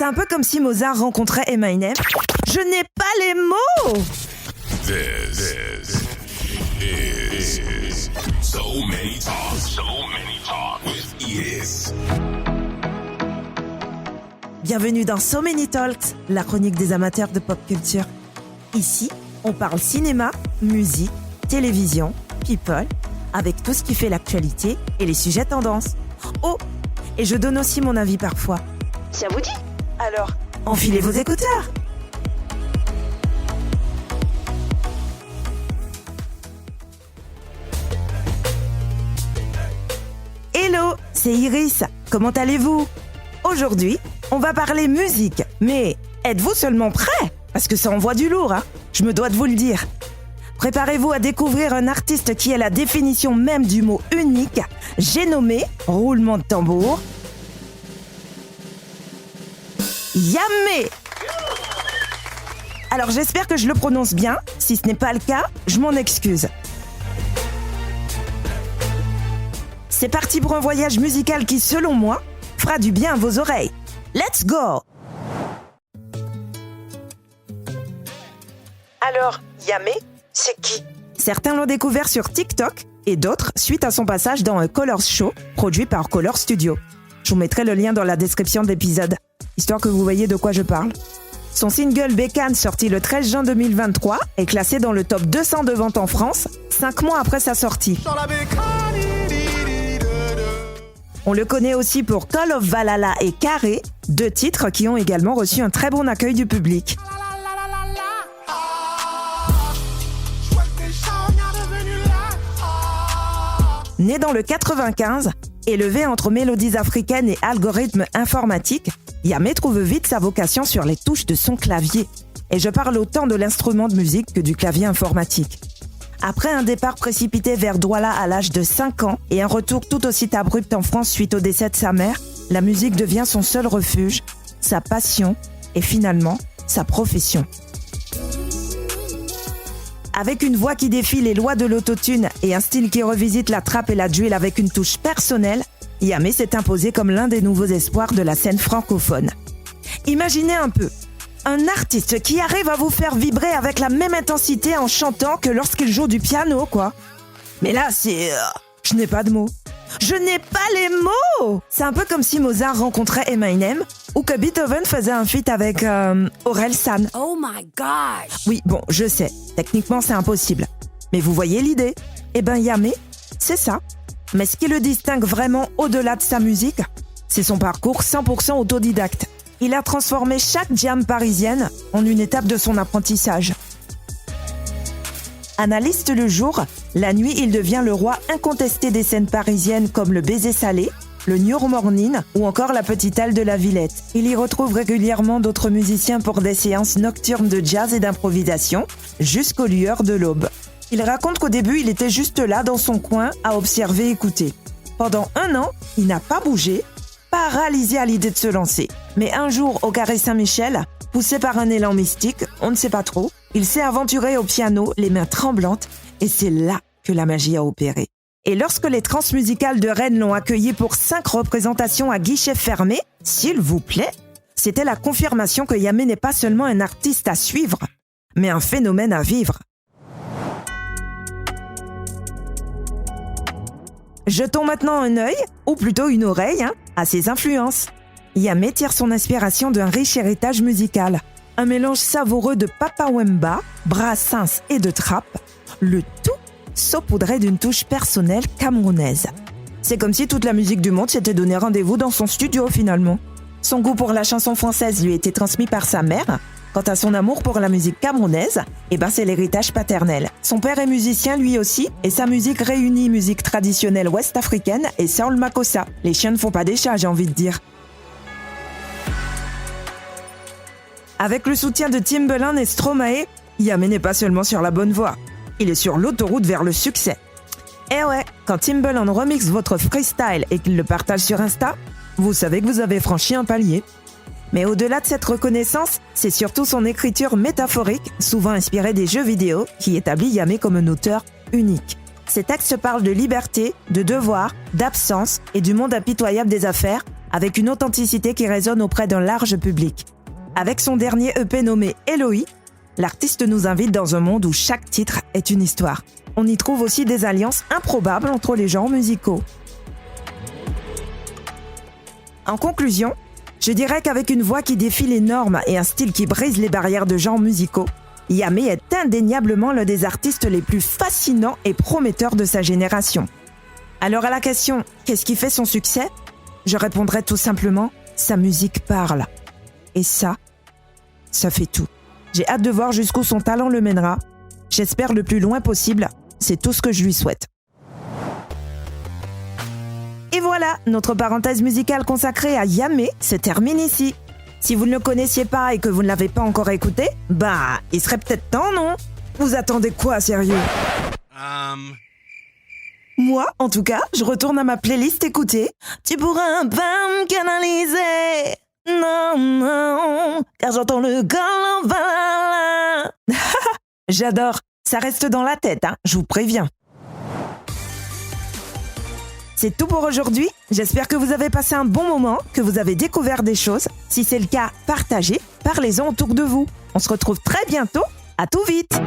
C'est un peu comme si Mozart rencontrait Eminem. Je n'ai pas les mots. This is So Many Talk with Edith. Bienvenue dans So Many Talks, la chronique des amateurs de pop culture. Ici, on parle cinéma, musique, télévision, people, avec tout ce qui fait l'actualité et les sujets tendances. Oh, et je donne aussi mon avis parfois. Ça vous dit ? Alors, enfilez vos écouteurs. Hello, c'est Iris. Comment allez-vous ? Aujourd'hui, on va parler musique. Mais êtes-vous seulement prêts ? Parce que ça envoie du lourd, hein ? Je me dois de vous le dire. Préparez-vous à découvrir un artiste qui est la définition même du mot unique. J'ai nommé, roulement de tambour, Yamé. Alors j'espère que je le prononce bien. Si ce n'est pas le cas, je m'en excuse. C'est parti pour un voyage musical qui, selon moi, fera du bien à vos oreilles. Let's go! Alors, Yamé, c'est qui ? Certains l'ont découvert sur TikTok et d'autres suite à son passage dans un Colors Show produit par Color Studio. Je vous mettrai le lien dans la description de l'épisode, histoire que vous voyez de quoi je parle. Son single Bécane, sorti le 13 juin 2023, est classé dans le top 200 de ventes en France, 5 mois après sa sortie. On le connaît aussi pour Call of Valhalla et Carré, 2 titres qui ont également reçu un très bon accueil du public. Né dans le 95, élevé entre mélodies africaines et algorithmes informatiques, Yamé trouve vite sa vocation sur les touches de son clavier. Et je parle autant de l'instrument de musique que du clavier informatique. Après un départ précipité vers Douala à l'âge de 5 ans et un retour tout aussi abrupt en France suite au décès de sa mère, la musique devient son seul refuge, sa passion et finalement sa profession. Avec une voix qui défie les lois de l'autotune et un style qui revisite la trap et la drill avec une touche personnelle, Yamé s'est imposé comme l'un des nouveaux espoirs de la scène francophone. Imaginez un peu, un artiste qui arrive à vous faire vibrer avec la même intensité en chantant que lorsqu'il joue du piano, quoi. Mais là, c'est... je n'ai pas de mots. Je n'ai pas les mots! C'est un peu comme si Mozart rencontrait Eminem ou que Beethoven faisait un feat avec Orelsan. Oh my gosh! Oui, bon, je sais, techniquement c'est impossible. Mais vous voyez l'idée? Eh ben Yamé, c'est ça. Mais ce qui le distingue vraiment au-delà de sa musique, c'est son parcours 100% autodidacte. Il a transformé chaque jam parisienne en une étape de son apprentissage. Analyste le jour, la nuit, il devient le roi incontesté des scènes parisiennes comme le Baiser Salé, le New Morning ou encore la Petite Halle de la Villette. Il y retrouve régulièrement d'autres musiciens pour des séances nocturnes de jazz et d'improvisation jusqu'aux lueurs de l'aube. Il raconte qu'au début, il était juste là dans son coin à observer et écouter. Pendant 1 an, il n'a pas bougé, paralysé à l'idée de se lancer. Mais un jour, au Carré Saint-Michel, poussé par un élan mystique, on ne sait pas trop, il s'est aventuré au piano, les mains tremblantes, et c'est là que la magie a opéré. Et lorsque les Transmusicales de Rennes l'ont accueilli pour 5 représentations à guichet fermé, s'il vous plaît, c'était la confirmation que Yamé n'est pas seulement un artiste à suivre, mais un phénomène à vivre. Jetons maintenant un œil, ou plutôt une oreille, à ses influences. Yamé tire son inspiration d'un riche héritage musical. Un mélange savoureux de Papa Wemba, Brassens et de trap, le tout saupoudré d'une touche personnelle camerounaise. C'est comme si toute la musique du monde s'était donné rendez-vous dans son studio finalement. Son goût pour la chanson française lui était transmis par sa mère. Quant à son amour pour la musique camerounaise, c'est l'héritage paternel. Son père est musicien lui aussi, et sa musique réunit musique traditionnelle ouest-africaine et soul makossa. Les chiens ne font pas des chats, j'ai envie de dire. Avec le soutien de Timbaland et Stromae, Yamé n'est pas seulement sur la bonne voie, il est sur l'autoroute vers le succès. Eh ouais, quand Timbaland remixe votre freestyle et qu'il le partage sur Insta, vous savez que vous avez franchi un palier. Mais au-delà de cette reconnaissance, c'est surtout son écriture métaphorique, souvent inspirée des jeux vidéo, qui établit Yamé comme un auteur unique. Ses textes parlent de liberté, de devoir, d'absence et du monde impitoyable des affaires, avec une authenticité qui résonne auprès d'un large public. Avec son dernier EP nommé Eloï, l'artiste nous invite dans un monde où chaque titre est une histoire. On y trouve aussi des alliances improbables entre les genres musicaux. En conclusion, je dirais qu'avec une voix qui défie les normes et un style qui brise les barrières de genres musicaux, Yamé est indéniablement l'un des artistes les plus fascinants et prometteurs de sa génération. Alors à la question « Qu'est-ce qui fait son succès ?», je répondrai tout simplement « Sa musique parle ». Et ça fait tout. J'ai hâte de voir jusqu'où son talent le mènera. J'espère le plus loin possible. C'est tout ce que je lui souhaite. Et voilà, notre parenthèse musicale consacrée à Yamé se termine ici. Si vous ne le connaissiez pas et que vous ne l'avez pas encore écouté, il serait peut-être temps, non ? Vous attendez quoi, sérieux ? Moi, en tout cas, je retourne à ma playlist écoutée. Tu pourras pas me canaliser. Non, car j'entends le galant. J'adore. Ça reste dans la tête, je vous préviens. C'est tout pour aujourd'hui. J'espère que vous avez passé un bon moment, que vous avez découvert des choses. Si c'est le cas, partagez, parlez-en autour de vous. On se retrouve très bientôt. À tout vite.